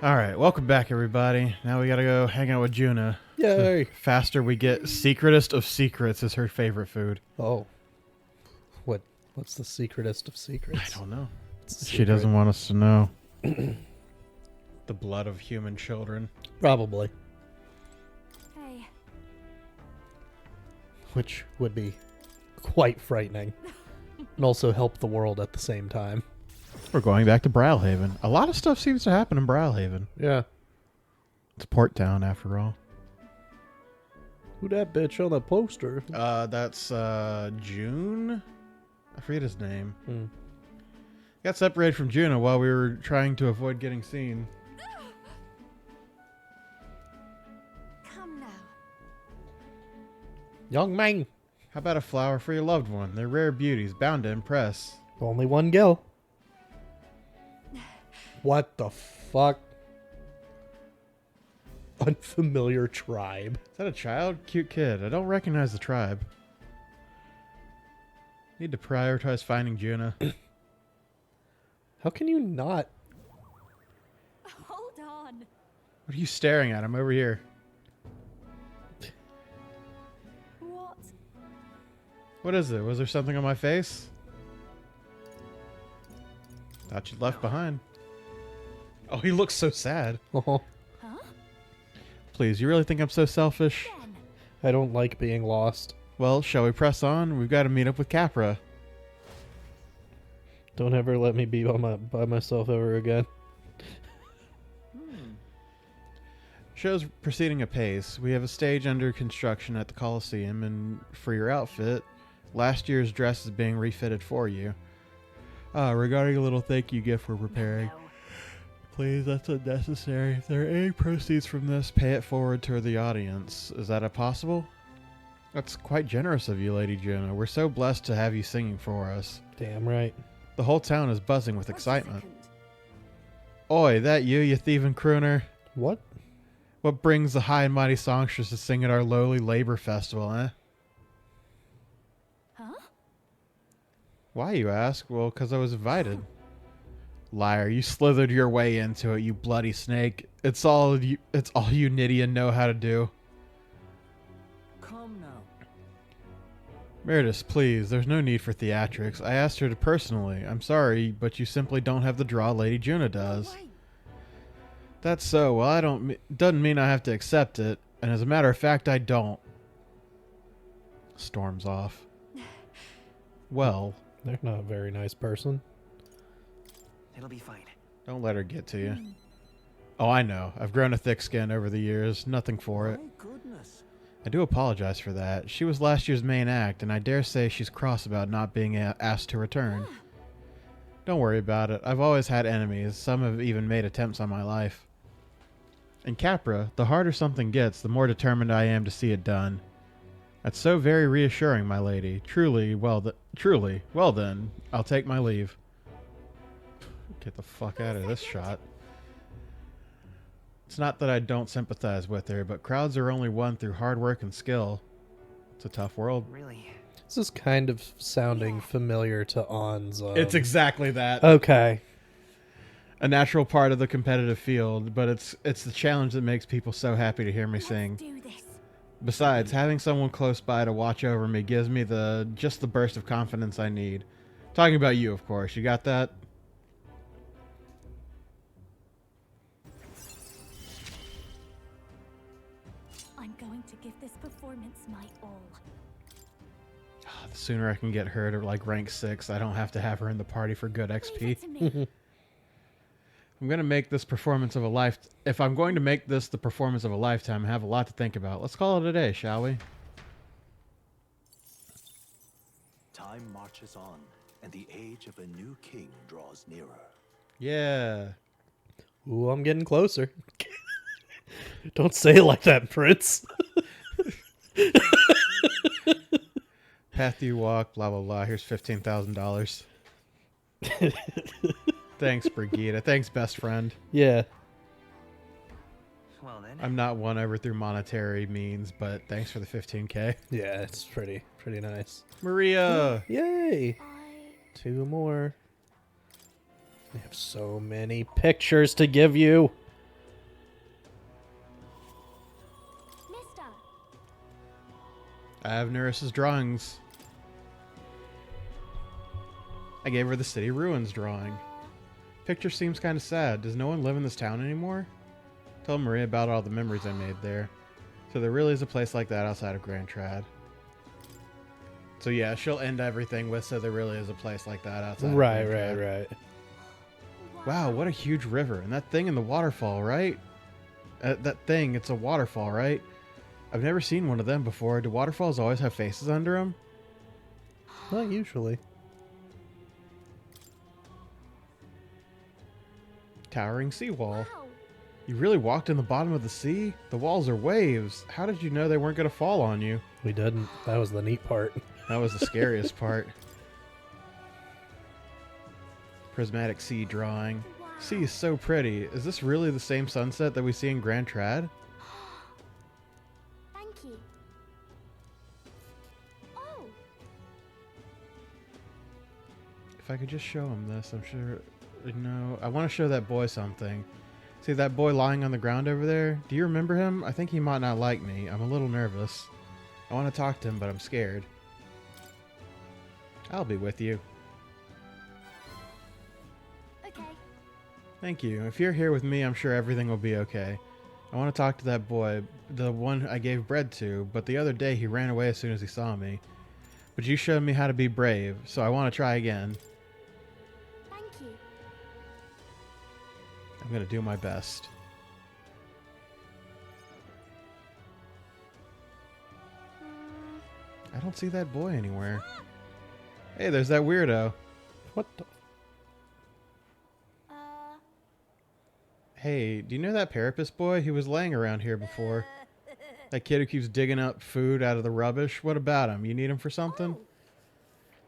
Alright, welcome back, everybody. Now we gotta go hang out with Juna. Yay! The faster we get, secretest of secrets is her favorite food. Oh. What's the secretest of secrets? I don't know. It's a She secret. doesn't want us to know. The blood of human children. Probably. Hey. Which would be quite frightening. And also help the world at the same time. We're going back to Brawlhaven. A lot of stuff seems to happen in Brawlhaven. Yeah. It's Port Town, after all. Who that bitch on the poster? That's, June? I forget his name. Hmm. Got separated from Juna while we were trying to avoid getting seen. Come now. Young man. How about a flower for your loved one? They're rare beauties, bound to impress. Only one gill. What the fuck? Unfamiliar tribe. Is that a child? Cute kid. I don't recognize the tribe. Need to prioritize finding Juna. How can you not? Hold on. What are you staring at? I'm over here. What? What is it? Was there something on my face? Thought you'd left behind. Oh, he looks so sad. Oh, Huh? Please, you really think I'm so selfish? Ben. I don't like being lost. Well, shall we press on? We've got to meet up with Capra. Don't ever let me be by myself ever again. Show's proceeding apace. We have a stage under construction at the Coliseum, and for your outfit, last year's dress is being refitted for you. Regarding a little thank you gift we're preparing. No. Please, that's unnecessary. If there are any proceeds from this, pay it forward to the audience. Is that possible? That's quite generous of you, Lady Juna. We're so blessed to have you singing for us. Damn right. The whole town is buzzing with Wait a excitement. second. Oi, that you thieving crooner? What? What brings the high and mighty songstress to sing at our lowly labor festival, eh? Huh? Why, you ask? Well, 'cause I was invited. Liar, you slithered your way into it, you bloody snake. It's all you Nidian know how to do. Come now. Meredith, please, there's no need for theatrics. I asked her to personally. I'm sorry, but you simply don't have the draw Lady Juna does. No way. That's so. Well, doesn't mean I have to accept it. And as a matter of fact, I don't. Storms off. Well, They're not a very nice person. It'll be fine. don't let her get to you. Oh, I know. I've grown a thick skin over the years. Nothing for it. My goodness. I do apologize for that. She was last year's main act, and I dare say she's cross about not being asked to return. Don't worry about it. I've always had enemies. Some have even made attempts on my life. In Capra, the harder something gets, the more determined I am to see it done. That's so very reassuring, my lady. Truly, well then, I'll take my leave. Get the fuck out of this shot. It's not that I don't sympathize with her, but crowds are only won through hard work and skill. It's a tough world. Really? This is kind of sounding familiar to On's. It's exactly that. Okay. A natural part of the competitive field, but it's the challenge that makes people so happy to hear me sing. Let's do this. Besides, having someone close by to watch over me gives me just the burst of confidence I need. Talking about you, of course. You got that? I'm going to give this performance my all. The sooner I can get her to like rank 6, I don't have to have her in the party for good Leave XP. it to me. I'm going to make this performance of a life. If I'm going to make this the performance of a lifetime, I have a lot to think about. Let's call it a day, shall we? Time marches on, and the age of a new king draws nearer. Yeah. Ooh, I'm getting closer. Don't say it like that, Prince. Path you walk, blah, blah, blah. Here's $15,000. Thanks, Brigida. Thanks, best friend. Yeah. Well then. I'm not won over through monetary means, but thanks for the 15K. Yeah, it's pretty nice. Maria! Yay! 2 more. I have so many pictures to give you. I have Neris's drawings. I gave her the city ruins drawing. Picture seems kind of sad. Does no one live in this town anymore? Told Maria about all the memories I made there. So there really is a place like that outside of Grand Trad. So yeah, she'll end everything with, so there really is a place like that outside Right, of Grand right, Trad. right. Wow, what a huge river. And that thing in the waterfall, right? That thing, it's a waterfall, right? I've never seen one of them before. Do waterfalls always have faces under them? Not usually. Towering seawall. Wow. You really walked in the bottom of the sea? The walls are waves. How did you know they weren't going to fall on you? We didn't. That was the neat part. That was the scariest part. Prismatic sea drawing. Wow. Sea is so pretty. Is this really the same sunset that we see in Grand Trad? Thank you. Oh. If I could just show him this, I'm sure... No, I want to show that boy something. See that boy lying on the ground over there? Do you remember him? I think he might not like me. I'm a little nervous. I want to talk to him, but I'm scared. I'll be with you. Okay. Thank you. If you're here with me, I'm sure everything will be okay. I want to talk to that boy, the one I gave bread to, but the other day he ran away as soon as he saw me. But you showed me how to be brave, so I want to try again. Thank you. I'm going to do my best. I don't see that boy anywhere. Hey, there's that weirdo. What the? Uh. Hey, do you know that Parapus boy? He was laying around here before. That kid who keeps digging up food out of the rubbish. What about him? You need him for something? Oh,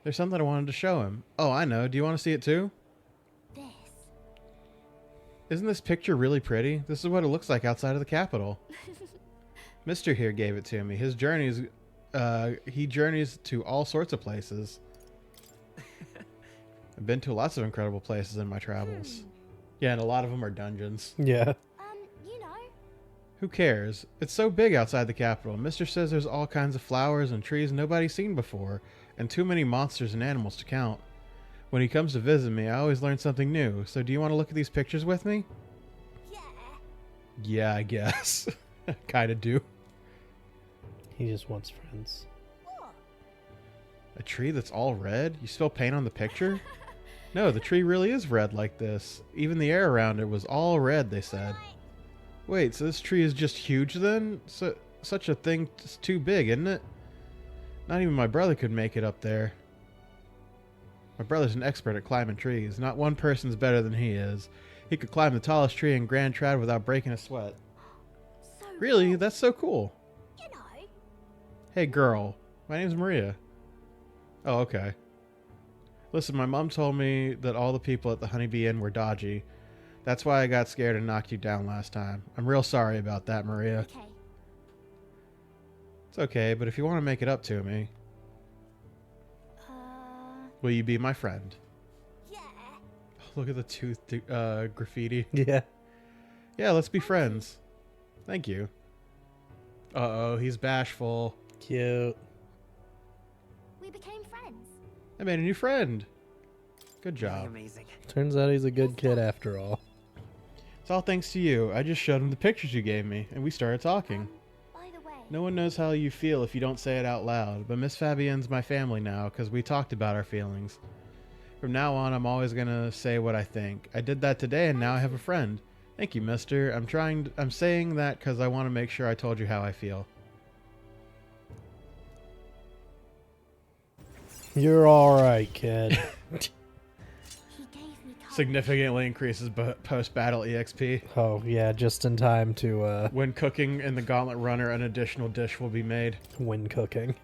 There's something I wanted to show him. Oh, I know. Do you want to see it too? this. Isn't this picture really pretty? This is what it looks like outside of the Capitol. Mister here gave it to me. His journeys, he journeys to all sorts of places. I've been to lots of incredible places in my travels. Yeah, and a lot of them are dungeons. Yeah. You know. Who cares? It's so big outside the Capitol. Mister says there's all kinds of flowers and trees nobody's seen before, and too many monsters and animals to count. When he comes to visit me, I always learn something new. So do you want to look at these pictures with me? Yeah. Yeah, I guess. Kinda do. He just wants friends. What? A tree that's all red? You spill paint on the picture? No, the tree really is red like this. Even the air around it was all red, they said. Wait, so this tree is just huge then? Such a thing is too big, isn't it? Not even my brother could make it up there. My brother's an expert at climbing trees. Not one person's better than he is. He could climb the tallest tree in Grand Trad without breaking a sweat. So Really? cool. That's so cool. You know. Hey, girl. My name's Maria. Oh, okay. Listen, my mom told me that all the people at the Honeybee Inn were dodgy. That's why I got scared and knocked you down last time. I'm real sorry about that, Maria. Okay. It's okay, but if you want to make it up to me, will you be my friend? Yeah. Look at the tooth graffiti. Yeah. Yeah, let's be friends. Thank you. Uh-oh, he's bashful. Cute. We became friends. I made a new friend. Good Really job. amazing. Turns out he's a good kid after all. It's all thanks to you. I just showed him the pictures you gave me, and we started talking. By the way. No one knows how you feel if you don't say it out loud, but Miss Fabienne's my family now because we talked about our feelings. From now on, I'm always gonna say what I think. I did that today, and now I have a friend. Thank you, mister. I'm saying that because I want to make sure I told you how I feel. You're alright, kid. He gave me courage. Significantly increases post-battle EXP. Oh, yeah, just in time to When cooking in the Gauntlet Runner, an additional dish will be made. win cooking.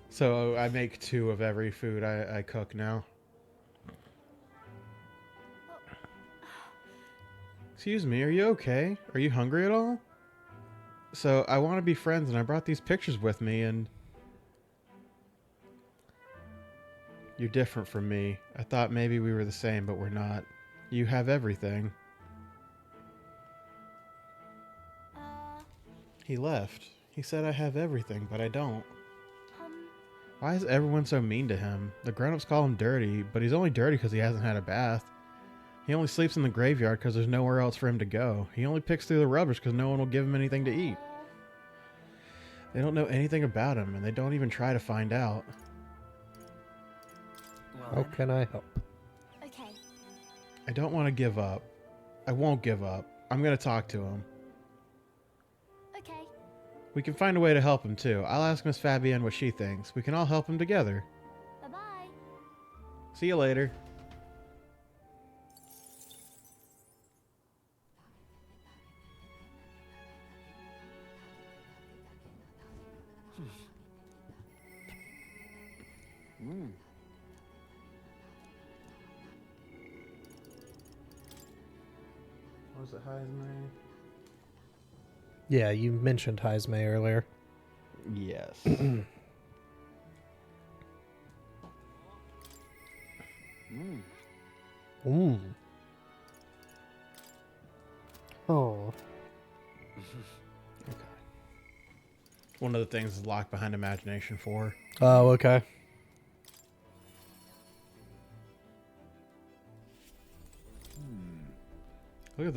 So I make 2 of every food I cook now. Excuse me, are you okay? Are you hungry at all? So I want to be friends, and I brought these pictures with me, and you're different from me. I thought maybe we were the same, but we're not. You have everything. He left. He said I have everything, but I don't. Um, Why is everyone so mean to him? The grown-ups call him dirty, but he's only dirty because he hasn't had a bath. He only sleeps in the graveyard because there's nowhere else for him to go. He only picks through the rubbish because no one will give him anything to eat. They don't know anything about him, and they don't even try to find out. Well, How then, can I help? okay. I don't want to give up. I won't give up. I'm going to talk to him. Okay. We can find a way to help him, too. I'll ask Miss Fabienne what she thinks. We can all help him together. Bye-bye. See you later. Was it Heisman? Yeah, you mentioned Heisme earlier. Yes. Ooh. Oh. Okay. One of the things is locked behind Imagination 4. Oh, okay. Look at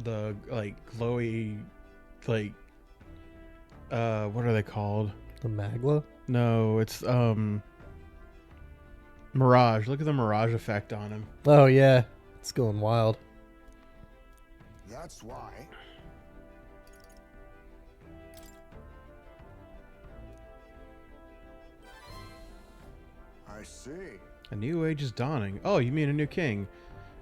the like glowy, like, what are they called? The Magla? No, it's Mirage. Look at the Mirage effect on him. Oh, yeah. It's going wild. That's why. I see. A new age is dawning. Oh, you mean a new king?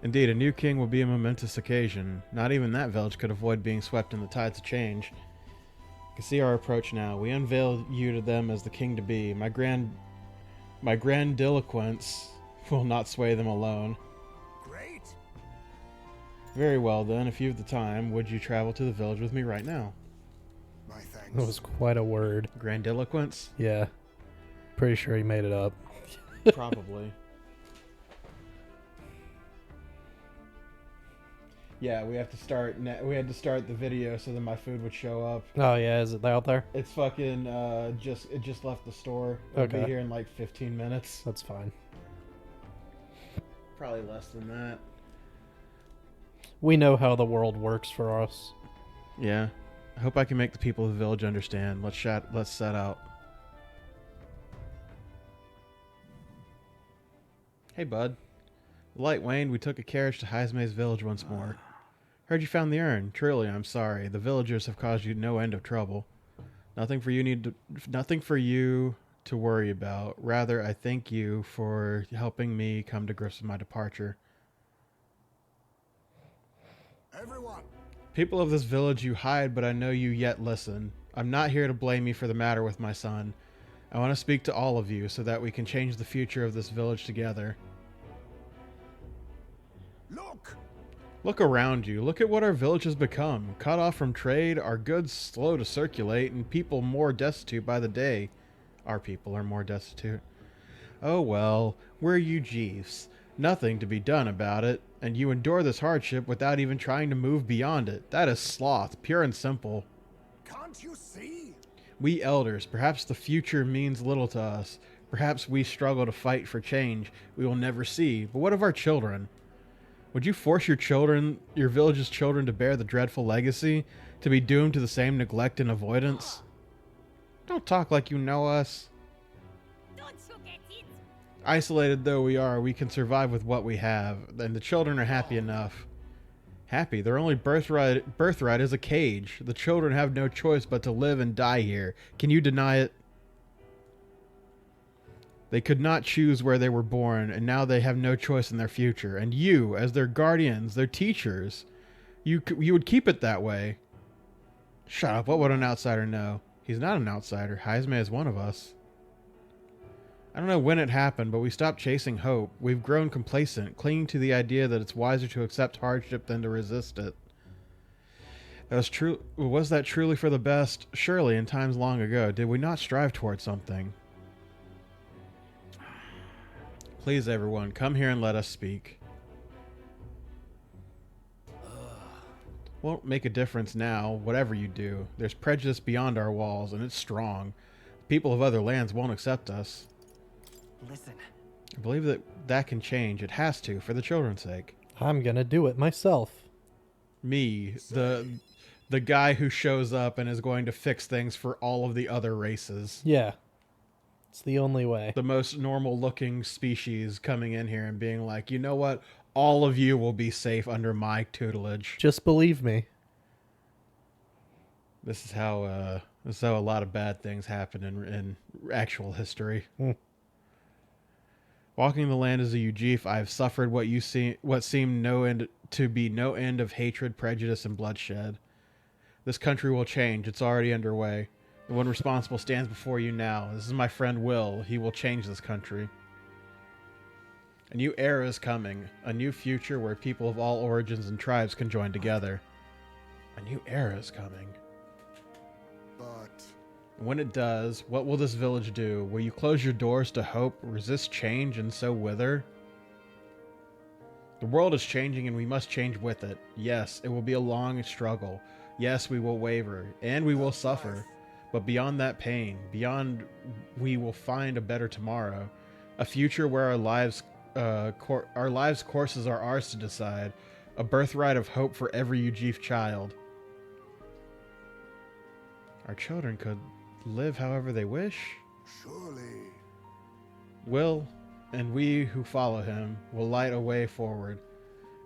Indeed, a new king will be a momentous occasion. Not even that village could avoid being swept in the tides of change. You can see our approach now. We unveil you to them as the king to be. My grandiloquence will not sway them alone. Great. Very well then, if you've the time, would you travel to the village with me right now? My thanks. That was quite a word. Grandiloquence? Yeah. Pretty sure he made it up. Probably. Yeah, we have to start. We had to start the video so that my food would show up. Oh, yeah. Is it out there? It's fucking it just left the store. It'll be Okay. here in like 15 minutes. That's fine. Probably less than that. We know how the world works for us. Yeah. I hope I can make the people of the village understand. Let's set out. Hey, bud. The light waned. We took a carriage to Heisme's village once more. Heard you found the urn. Truly, I'm sorry. The villagers have caused you no end of trouble. Nothing for you to worry about. Rather, I thank you for helping me come to grips with my departure. Everyone. People of this village, you hide, but I know you yet listen. I'm not here to blame you for the matter with my son. I want to speak to all of you so that we can change the future of this village together. Look. Look around you. Look at what our village has become. Cut off from trade, our goods slow to circulate, and people more destitute by the day. Our people are more destitute. Oh well, we're you Jeeves. Nothing to be done about it, and you endure this hardship without even trying to move beyond it. That is sloth, pure and simple. Can't you see? We elders, perhaps the future means little to us. Perhaps we struggle to fight for change we will never see. But what of our children? Would you force your village's children to bear the dreadful legacy, to be doomed to the same neglect and avoidance? Don't talk like you know us. Don't you get it? Isolated though we are, we can survive with what we have, and the children are happy enough. Happy? Their only birthright is a cage. The children have no choice but to live and die here. Can you deny it? They could not choose where they were born, and now they have no choice in their future. And you, as their guardians, their teachers, you would keep it that way. Shut up. What would an outsider know? He's not an outsider. Heisme is one of us. I don't know when it happened, but we stopped chasing hope. We've grown complacent, clinging to the idea that it's wiser to accept hardship than to resist it. Was that truly for the best? Surely, in times long ago, did we not strive towards something? Please, everyone, come here and let us speak. Won't make a difference now, whatever you do. There's prejudice beyond our walls, and it's strong. People of other lands won't accept us. Listen. I believe that can change. It has to, for the children's sake. I'm gonna do it myself. Me, the guy who shows up and is going to fix things for all of the other races. Yeah. It's the only way. The most normal looking species coming in here and being like, you know what? All of you will be safe under my tutelage. Just believe me. This is how a lot of bad things happen in actual history. Walking the land as a Ujif, I have suffered what seemed to be no end of hatred, prejudice, and bloodshed. This country will change. It's already underway. The one responsible stands before you now. This is my friend Will. He will change this country. A new era is coming. A new future where people of all origins and tribes can join together. A new era is coming. But When it does, what will this village do? Will you close your doors to hope, resist change, and so wither? The world is changing and we must change with it. Yes, it will be a long struggle. Yes, we will waver, and we will suffer. But beyond that pain, we will find a better tomorrow. A future where our lives' courses are ours to decide. A birthright of hope for every Ujif child. Our children could live however they wish. surely. Will, and we who follow him, will light a way forward.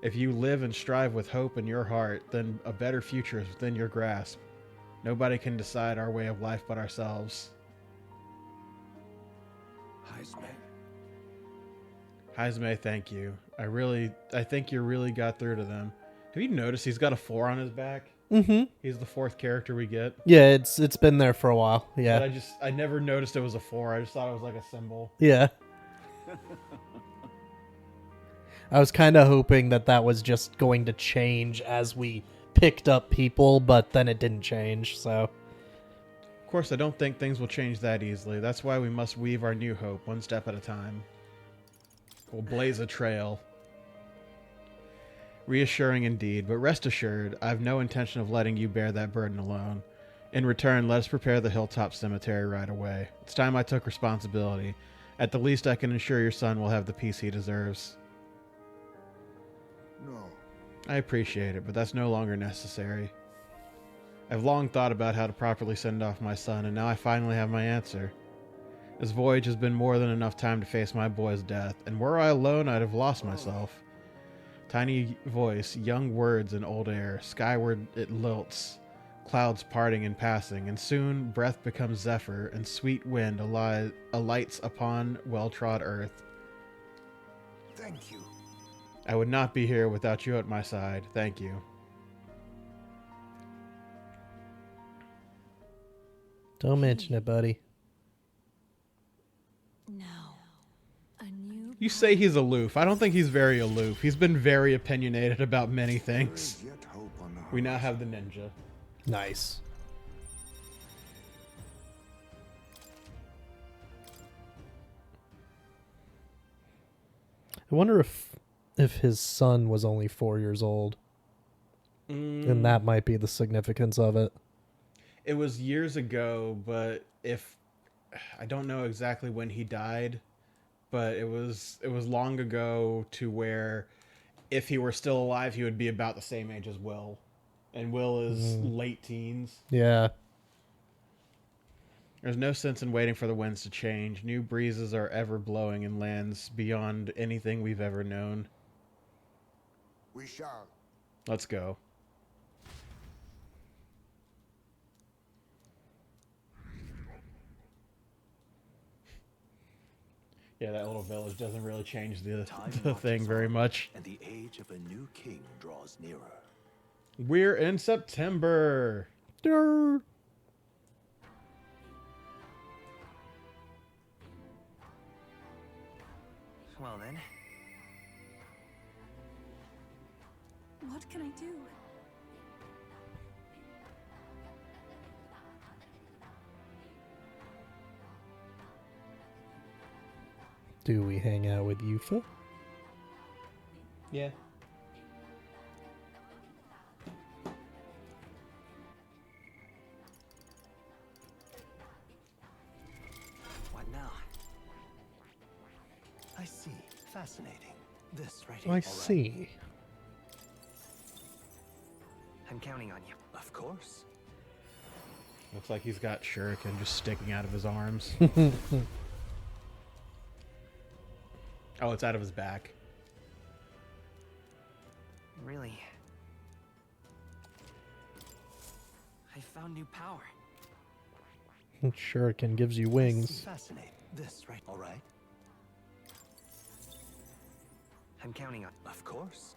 If you live and strive with hope in your heart, then a better future is within your grasp. Nobody can decide our way of life but ourselves. Haizme, thank you. I think you really got through to them. Have you noticed he's got a 4 on his back? Mm-hmm. He's the 4th character we get. Yeah, it's been there for a while. Yeah. But I never noticed it was a 4. I just thought it was like a symbol. Yeah. I was kind of hoping that was just going to change as we picked up people, but then it didn't change, so. Of course, I don't think things will change that easily. That's why we must weave our new hope, one step at a time. We'll blaze a trail. Reassuring indeed, but rest assured, I have no intention of letting you bear that burden alone. In return, let us prepare the hilltop cemetery right away. It's time I took responsibility. At the least, I can ensure your son will have the peace he deserves. No. I appreciate it, but that's no longer necessary. I've long thought about how to properly send off my son, and now I finally have my answer. This voyage has been more than enough time to face my boy's death, and were I alone, I'd have lost myself. Tiny voice, young words in old air, skyward it lilts, clouds parting and passing, and soon breath becomes zephyr, and sweet wind alights upon well-trod earth. Thank you. I would not be here without you at my side. Thank you. Don't mention it, buddy. Now, a new You say he's aloof. I don't think he's very aloof. He's been very opinionated about many There things. is yet hope on the We now horizon. have the ninja. Nice. I wonder if his son was only 4 years old, and that might be the significance of it. It was years ago, but I don't know exactly when he died, but it was long ago to where if he were still alive, he would be about the same age as Will. And Will is late teens. Yeah. There's no sense in waiting for the winds to change. New breezes are ever blowing in lands beyond anything we've ever known. We shall. Let's go. Yeah, that little village doesn't really change the thing marches very on, much. And the age of a new king draws nearer. We're in September. Durr. Well then, What can I do? Do we hang out with Yufa? Yeah. I see. Fascinating. This right here. I All right. see. I'm counting on you. Of course. Looks like he's got shuriken just sticking out of his arms. Oh, it's out of his back. Really? I found new power. Shuriken gives you I see. wings. Fascinating. This right. All right. I'm counting on. Of course.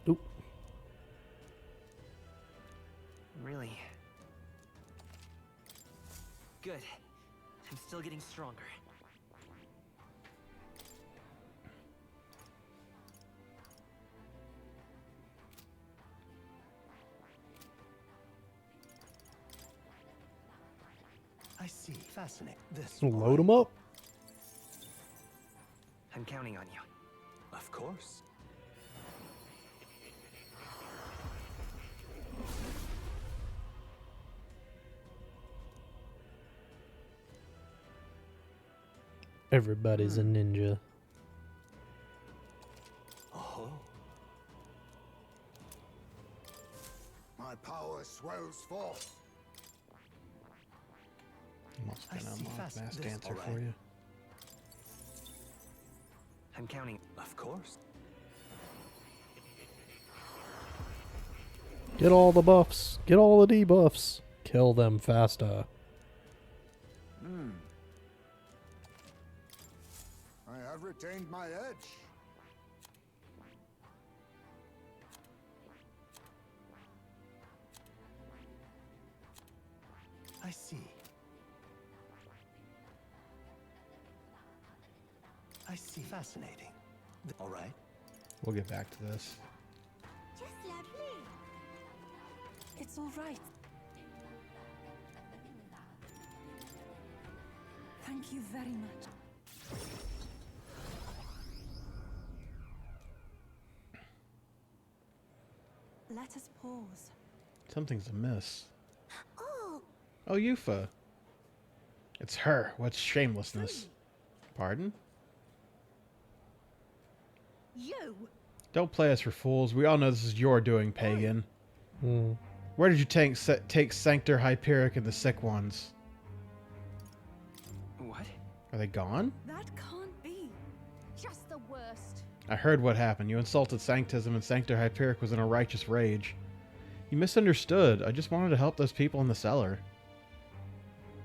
Oop. Really? Good. I'm still getting stronger. I see. Fascinating. This. Load him up. I'm counting on you. Of course. Everybody's a ninja. Oh. My power swells forth. Almost I gonna see. unlock Fast. mass This. dancer All right. for you. I'm counting. Of course. Get all the buffs. Get all the debuffs. Kill them faster. I have retained my edge. I see. I see. Fascinating. All right. We'll get back to this. Just lovely. It's all right. Thank you very much. Let us pause. Something's amiss. Oh, Oh, Yufa. It's her. What's shamelessness? Pardon? you! Don't play us for fools. We all know this is your doing, pagan. Hmm. Where did you take Sanctor, Hyperic, and the sick ones? What? Are they gone? That can't be. Just the worst. I heard what happened. You insulted Sanctism, and Sanctor Hyperic was in a righteous rage. You misunderstood. I just wanted to help those people in the cellar.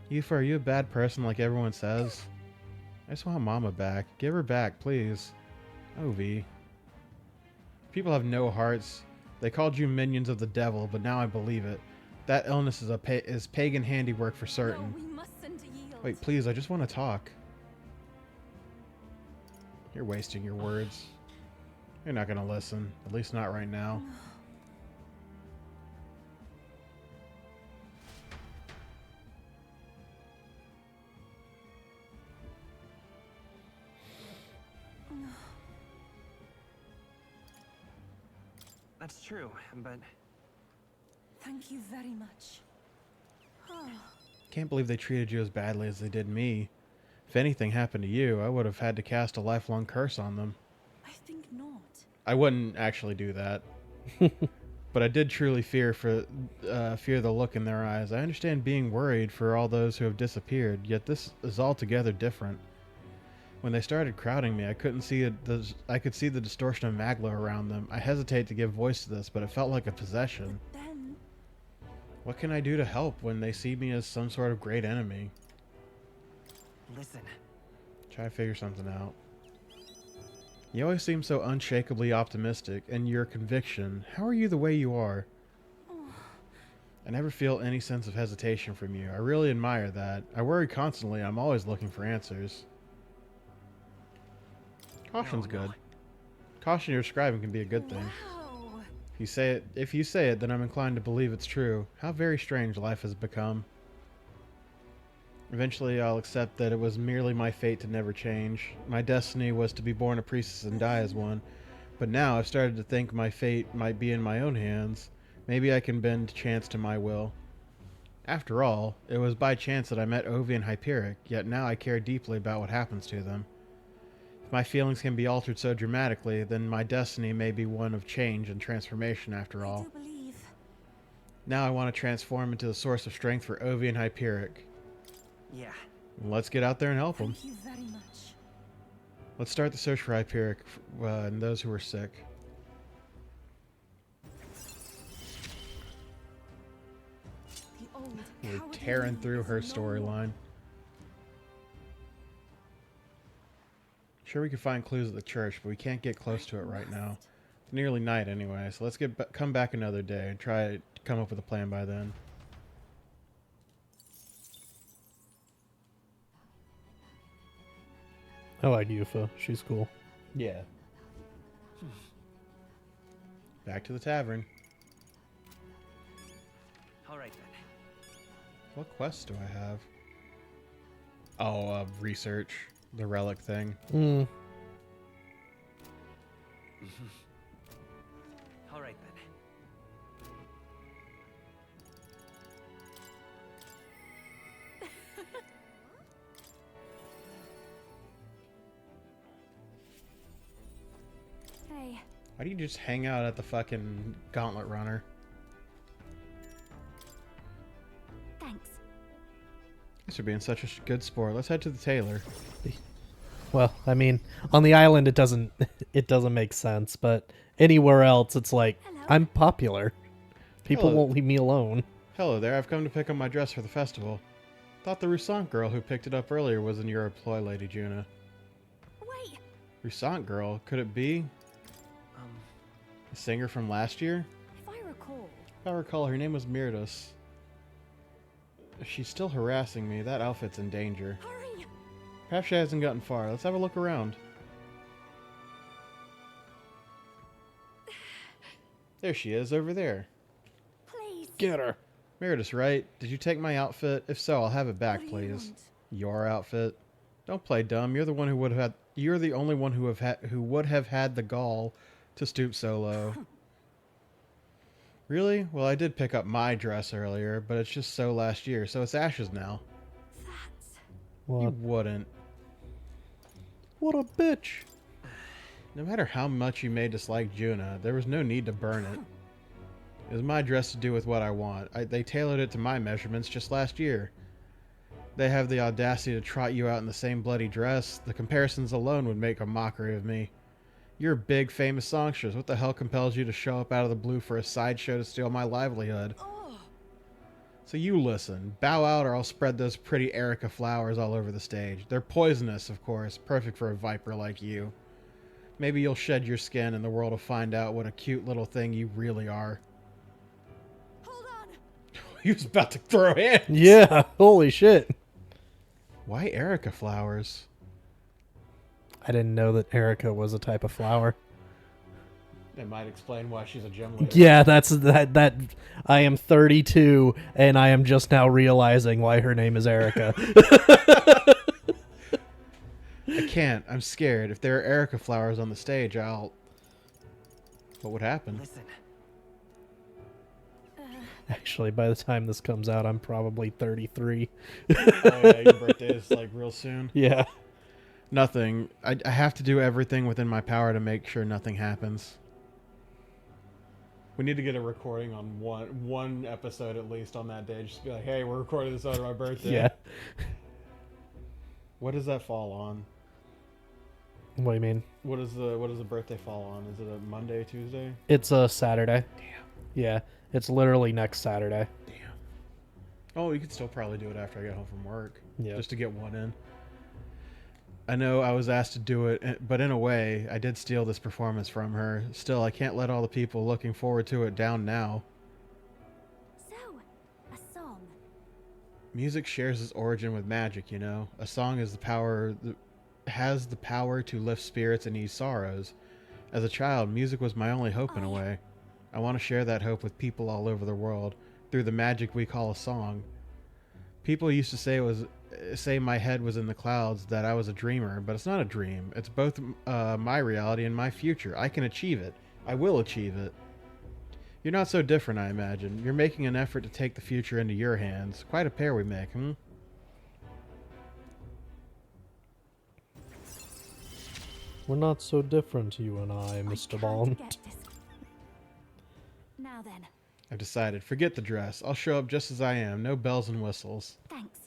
Yufa, are you a bad person like everyone says? I just want Mama back. Give her back, please. Oh, V. People have no hearts. They called you minions of the devil, but now I believe it. That illness is pagan handiwork for certain. No, we mustn't yield. Wait, please, I just want to talk. You're wasting your words. You're not going to listen. At least not right now. That's true, but Thank you very much. Can't believe they treated you as badly as they did me. If anything happened to you, I would have had to cast a lifelong curse on them. I think not. I wouldn't actually do that. But I did truly fear the look in their eyes. I understand being worried for all those who have disappeared, yet this is altogether different. When they started crowding me, I could see the distortion of Magla around them. I hesitate to give voice to this, but it felt like a possession. But then, What can I do to help when they see me as some sort of great enemy? listen. Try to figure something out. You always seem so unshakably optimistic, and your conviction. How are you the way you are? I never feel any sense of hesitation from you. I really admire that. I worry constantly. I'm always looking for answers. Caution's No, no. good. Caution you're describing can be a good thing. wow. If you say it, then I'm inclined to believe it's true. How very strange life has become. Eventually, I'll accept that it was merely my fate to never change. My destiny was to be born a priestess and die as one. But now I've started to think my fate might be in my own hands. Maybe I can bend chance to my will. After all, it was by chance that I met Ovi and Hyperic, yet now I care deeply about what happens to them. If my feelings can be altered so dramatically, then my destiny may be one of change and transformation after I all. do believe. Now I want to transform into the source of strength for Ovi and Hyperic. Yeah. Let's get out there and help them. Thank you very much. Let's start the search for Hyperic and those who are sick. The old We're cowardly tearing league through is her no more. storyline. Sure, we could find clues at the church, but we can't get close to it right now. It's nearly night anyway, so let's come back another day and try to come up with a plan by then. I like Yufa. She's cool. Yeah. Back to the tavern. All right then. What quests do I have? Oh, research. The relic thing. All right then. Hey, Why do you just hang out at the fucking gauntlet runner? thanks. This are being such a good sport. Let's head to the tailor. Well, I mean, on the island it doesn't make sense, but anywhere else it's like Hello. I'm popular. People Hello. won't leave me alone. Hello there, I've come to pick up my dress for the festival. Thought the Roussant girl who picked it up earlier was in your employ, Lady Juna. Wait, Roussant girl? Could it be the singer from last year? if I recall, If I recall, her name was Mirdas. If she's still harassing me, that outfit's in danger. hurry! Perhaps she hasn't gotten far. Let's have a look around. There she is, over there. Please. Get her. Meredith, right? Did you take my outfit? If so, I'll have it back, What do you please. want? Your outfit. Don't play dumb. You're the one who would have had. You're the only one who would have had the gall to stoop so low. Really? Well, I did pick up my dress earlier, but it's just so last year, so it's Ash's now. That's You What? wouldn't. What a bitch. No matter how much you may dislike Juna, there was no need to burn it. It was my dress to do with what I want. They tailored it to my measurements just last year. They have the audacity to trot you out in the same bloody dress. The comparisons alone would make a mockery of me. You're big, famous songstress. What the hell compels you to show up out of the blue for a sideshow to steal my livelihood? oh, So you listen. Bow out or I'll spread those pretty Erica flowers all over the stage. They're poisonous, of course. Perfect for a viper like you. Maybe you'll shed your skin and the world will find out what a cute little thing you really are. hold on. He was about to throw hands. Yeah, holy shit. Why Erica flowers? I didn't know that Erica was a type of flower. That might explain why she's a gem leader. Yeah, that I am 32 and I am just now realizing why her name is Erica. I can't. I'm scared. If there are Erica flowers on the stage, What would happen? Listen. Actually, by the time this comes out, I'm probably 33. Oh yeah, your birthday is like real soon. Yeah. Nothing. I have to do everything within my power to make sure nothing happens. We need to get a recording on one episode at least on that day. Just be like, hey, we're recording this on my birthday. Yeah. What does that fall on? What do you mean? What does the birthday fall on? Is it a Monday, Tuesday? It's a Saturday. Damn. Yeah, it's literally next Saturday. Damn. Oh, you could still probably do it after I get home from work. Yeah. Just to get one in. I know I was asked to do it, but in a way, I did steal this performance from her. Still, I can't let all the people looking forward to it down now. So, a song. Music shares its origin with magic, you know. A song is has the power to lift spirits and ease sorrows. As a child, music was my only hope in a way. I want to share that hope with people all over the world through the magic we call a song. People used to say my head was in the clouds, that I was a dreamer, but it's not a dream. It's both my reality and my future. I can achieve it. I will achieve it. You're not so different, I imagine. You're making an effort to take the future into your hands. Quite a pair we make, hmm? We're not so different, you and I, I Mr. can't Bond. get this. Now then, I've decided. Forget the dress. I'll show up just as I am. No bells and whistles. thanks.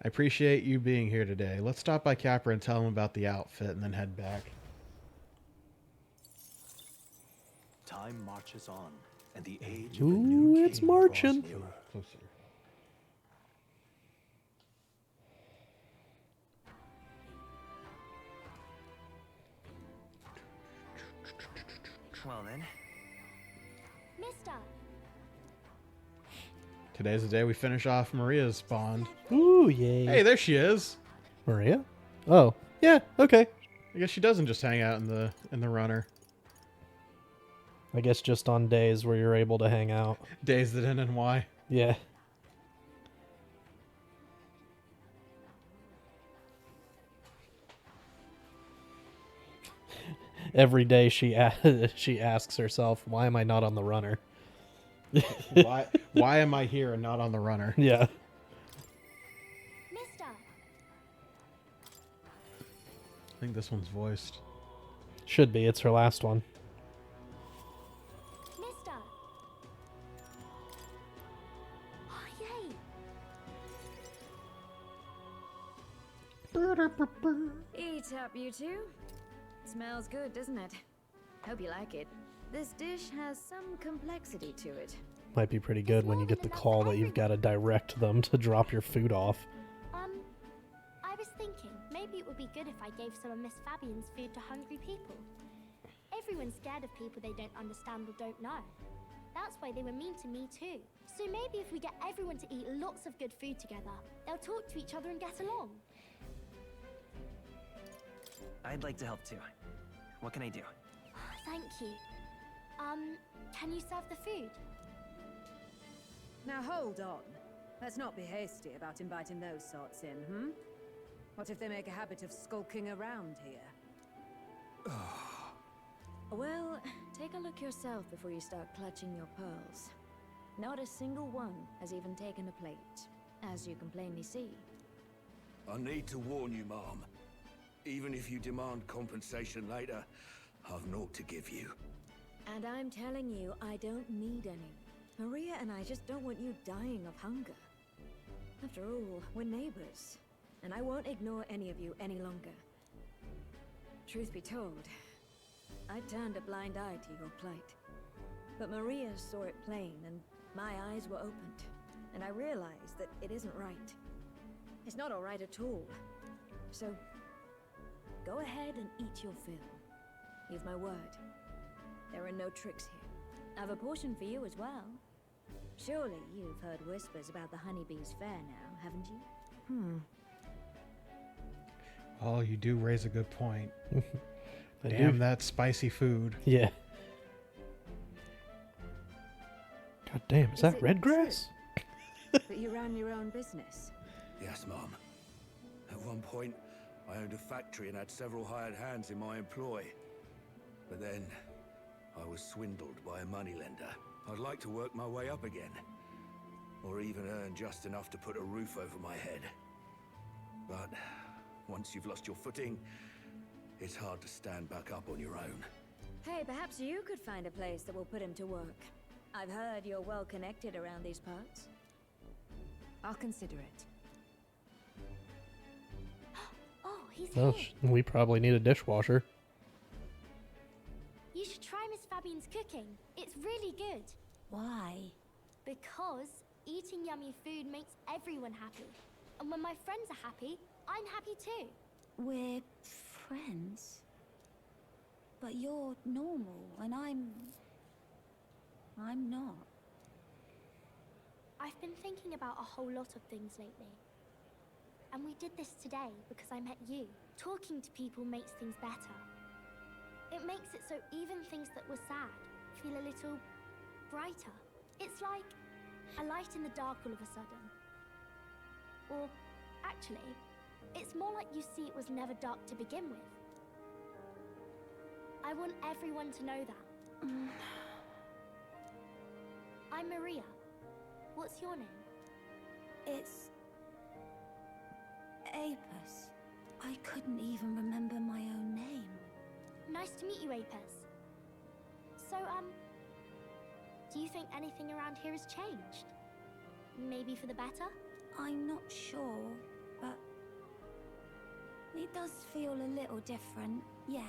I appreciate you being here today. Let's stop by Capra and tell him about the outfit and then head back. Time marches on, and the age of a new Ooh, king it's draws marching. nearer. Closer. Well then, Mister, Today's the day we finish off Maria's Bond. Ooh, yay. Hey, there she is. Maria? Oh, yeah, okay. I guess she doesn't just hang out in the runner. I guess just on days where you're able to hang out. Days that end in Y. Yeah. Every day she asks herself, "Why am I not on the runner?" Why am I here and not on the runner? Yeah. Mister, I think this one's voiced. Should be. It's her last one. Mister. Oh, yay. Eat up, you two. Smells good, doesn't it? Hope you like it. This dish has some complexity to it. Might be pretty good when you get the call that you've got to direct them to drop your food off. I was thinking maybe it would be good if I gave some of Miss Fabian's food to hungry people. Everyone's scared of people they don't understand or don't know. That's why they were mean to me too. So maybe if we get everyone to eat lots of good food together, they'll talk to each other and get along. I'd like to help too. What can I do? Thank you. Can you serve the food? Now hold on. Let's not be hasty about inviting those sorts in, hmm? What if they make a habit of skulking around here? Well, take a look yourself before you start clutching your pearls. Not a single one has even taken a plate, as you can plainly see. I need to warn you, Mom. Even if you demand compensation later, I've naught to give you. And I'm telling you, I don't need any. Maria and I just don't want you dying of hunger. After all, we're neighbors, and I won't ignore any of you any longer. Truth be told, I turned a blind eye to your plight. But Maria saw it plain, and my eyes were opened, and I realized that it isn't right. It's not all right at all. So, go ahead and eat your fill. You've my word. There are no tricks here. I've a portion for you as well. Surely you've heard whispers about the honeybees fair now, haven't you? Oh, you do raise a good point. I Damn do. that spicy food. Yeah. God damn, is that it red grass? But you ran your own business. Yes, Mom. At one point, I owned a factory and had several hired hands in my employ. But then, I was swindled by a moneylender. I'd like to work my way up again. Or even earn just enough to put a roof over my head. But once you've lost your footing, it's hard to stand back up on your own. Hey, perhaps you could find a place that will put him to work. I've heard you're well connected around these parts. I'll consider it. Oh, he's Oh, here. we probably need a dishwasher. You should try Miss Fabian's cooking. It's really good. Why? Because eating yummy food makes everyone happy. And when my friends are happy, I'm happy too. We're friends. But you're normal, and I'm not. I've been thinking about a whole lot of things lately. And we did this today because I met you. Talking to people makes things better. It makes it so even things that were sad feel a little brighter. It's like a light in the dark all of a sudden. Or, actually, it's more like you see it was never dark to begin with. I want everyone to know that. I'm Maria. What's your name? It's... Apis. I couldn't even remember my own name. Nice to meet you, Apis. So, do you think anything around here has changed? Maybe for the better? I'm not sure, but... it does feel a little different, yeah.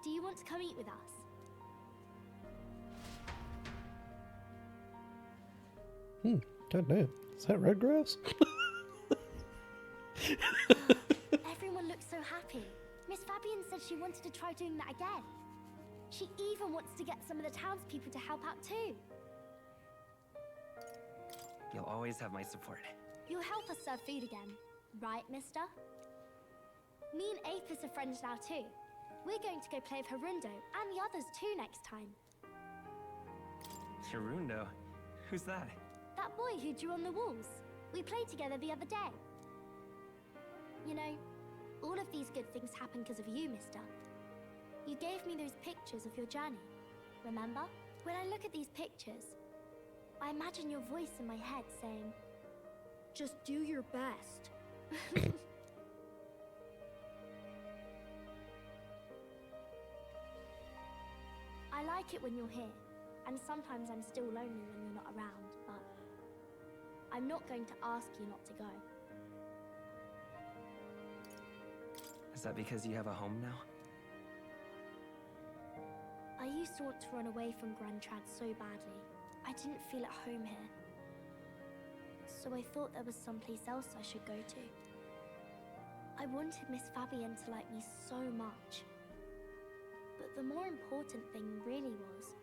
Do you want to come eat with us? God damn. Is that red grass? Everyone looks so happy. Miss Fabian said she wanted to try doing that again. She even wants to get some of the townspeople to help out too. You'll always have my support. You'll help us serve food again, right, mister? Me and Apis are friends now too. We're going to go play with Harundo and the others too next time. Hirundo? Who's that? That boy who drew on the walls. We played together the other day. You know, all of these good things happen because of you, mister. You gave me those pictures of your journey, remember? When I look at these pictures, I imagine your voice in my head saying, just do your best. I like it when you're here, and sometimes I'm still lonely when you're not around, but I'm not going to ask you not to go. Is that because you have a home now? I used to want to run away from Grand Trad so badly. I didn't feel at home here. So I thought there was someplace else I should go to. I wanted Miss Fabian to like me so much. But the more important thing really was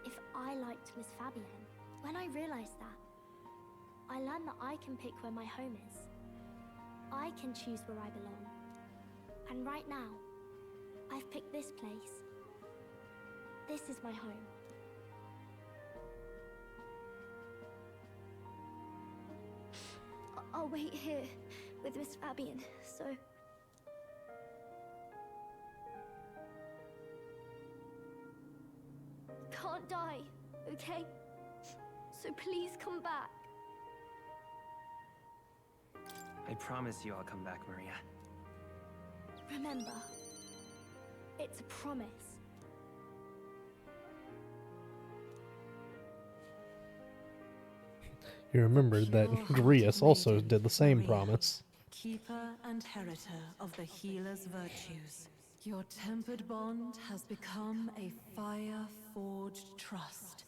if I liked Miss Fabian. When I realized that, I learned that I can pick where my home is. I can choose where I belong. And right now, I've picked this place. This is my home. I'll wait here with Miss Fabian, so... Can't die, okay? So please come back. I promise you I'll come back, Maria. Remember, it's a promise. You remembered that Grius also did the same promise. Keeper and heriter of the healer's virtues. Your tempered bond has become a fire-forged trust.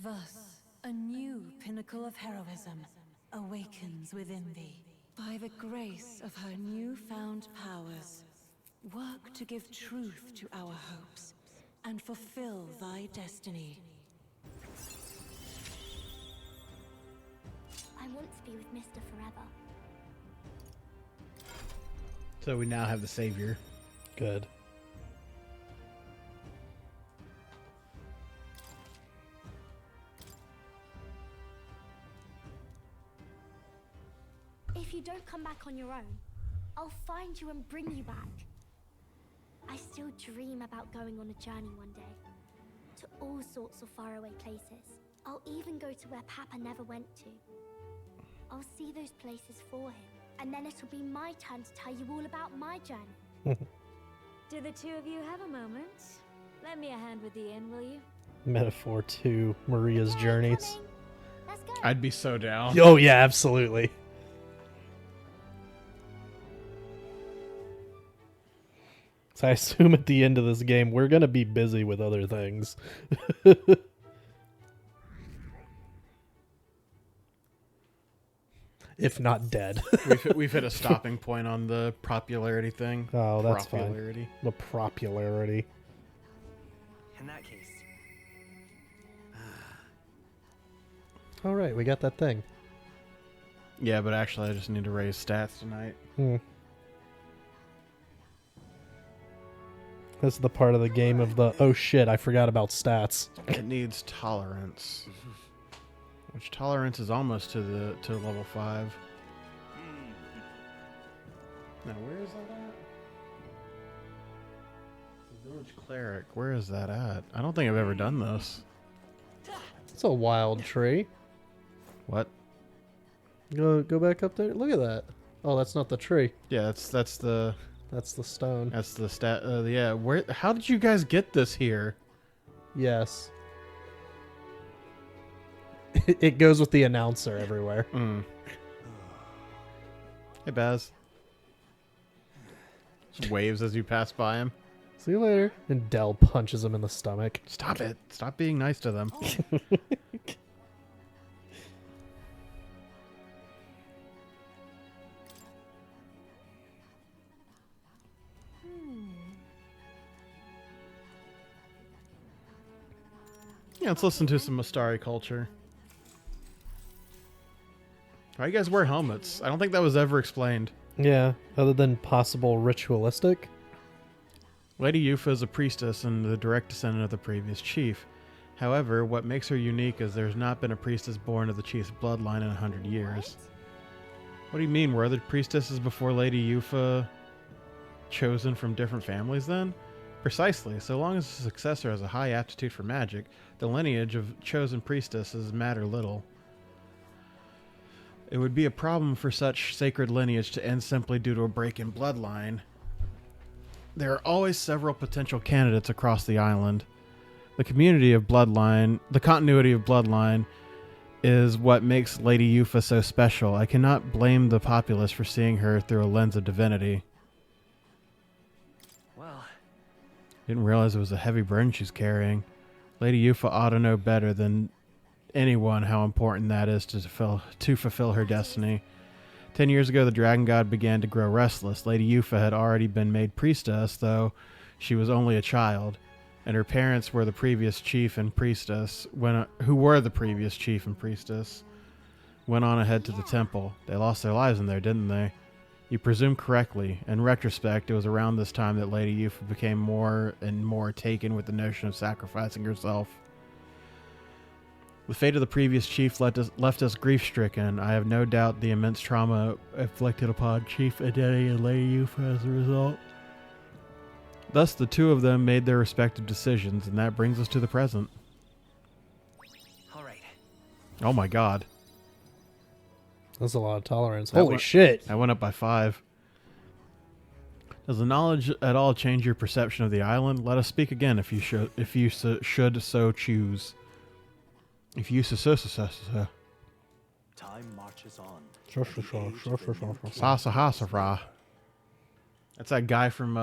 Thus, a new pinnacle of heroism awakens within thee. By the grace of her newfound powers, work to give truth to our hopes and fulfill thy destiny. I want to be with Mister forever. So we now have the savior. Good. If you don't come back on your own, I'll find you and bring you back. I still dream about going on a journey one day, to all sorts of faraway places. I'll even go to where Papa never went to. I'll see those places for him, and then it'll be my turn to tell you all about my journey. Do the two of you have a moment? Lend me a hand with the inn, will you? Metaphor to Maria's Okay, journeys. coming. Let's go. I'd be so down. Oh yeah, absolutely. So I assume at the end of this game we're gonna be busy with other things. If not dead. We've hit a stopping point on the popularity thing. Oh, that's popularity. fine. The popularity. In that case, All right, we got that thing. Yeah, but actually I just need to raise stats tonight. This is the part of the game of the, oh shit, I forgot about stats. It needs tolerance. Which tolerance is almost to level 5. Now where is that at? The village cleric. Where is that at? I don't think I've ever done this. It's a wild tree. What? Go back up there. Look at that. Oh, that's not the tree. Yeah, that's the stone. That's the stat. Yeah, where? How did you guys get this here? Yes. It goes with the announcer everywhere. Hey, Baz. Just waves as you pass by him. See you later. And Dell punches him in the stomach. Stop it. Stop being nice to them. Yeah, let's listen to some Mastari culture. Why you guys wear helmets? I don't think that was ever explained. Yeah, other than possible ritualistic. Lady Yufa is a priestess and the direct descendant of the previous chief. However, what makes her unique is there's not been a priestess born of the chief's bloodline in 100 years. What do you mean? Were other priestesses before Lady Yufa chosen from different families then? Precisely. So long as the successor has a high aptitude for magic, the lineage of chosen priestesses matter little. It would be a problem for such sacred lineage to end simply due to a break in bloodline. There are always several potential candidates across the island. The continuity of bloodline is what makes Lady Yufa so special. I cannot blame the populace for seeing her through a lens of divinity. Well, Didn't realize it was a heavy burden she's carrying. Lady Yufa ought to know better than anyone how important that is to fulfill her destiny. 10 years ago, the dragon god began to grow restless. Lady Yufa had already been made priestess, though she was only a child, and her parents were the previous chief and priestess. Went on ahead to the temple. They lost their lives in there, didn't they? You presume correctly. In retrospect, it was around this time that Lady Yufa became more and more taken with the notion of sacrificing herself. The fate of the previous chief left us grief-stricken. I have no doubt the immense trauma inflicted upon Chief Adeni and Lady Yufa as a result. Thus, the two of them made their respective decisions, and that brings us to the present. all right. Oh my god. That's a lot of tolerance. That Holy went- shit. I went up by 5. Does the knowledge at all change your perception of the island? Let us speak again if you should so choose. If you so. Time marches on. Sasahasara. That's that guy from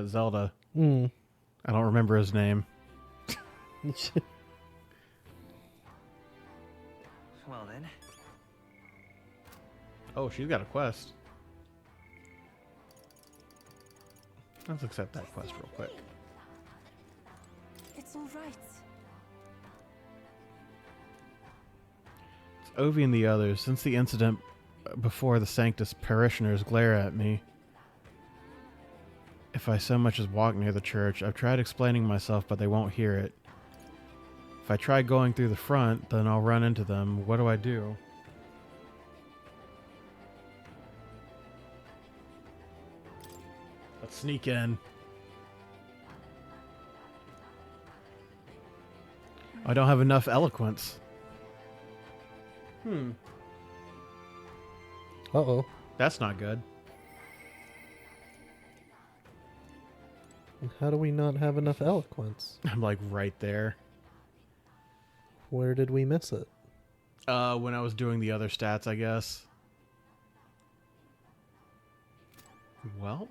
Zelda. Mm. I don't remember his name. Well then. Oh, she's got a quest. Let's accept that quest real quick. It's all right. It's Ovi and the others. Since the incident before the Sanctus parishioners glare at me, if I so much as walk near the church, I've tried explaining myself, but they won't hear it. If I try going through the front, then I'll run into them. What do I do? Let's sneak in. I don't have enough eloquence. Uh-oh. That's not good. How do we not have enough eloquence? I'm like right there. Where did we miss it? When I was doing the other stats, I guess. Well,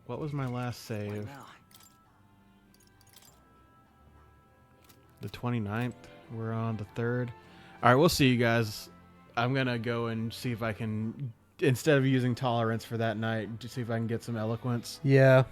what was my last save? Well, The 29th. We're on the 3rd. All right, we'll see you guys. I'm going to go and see if I can, instead of using tolerance for that night, to see if I can get some eloquence. Yeah.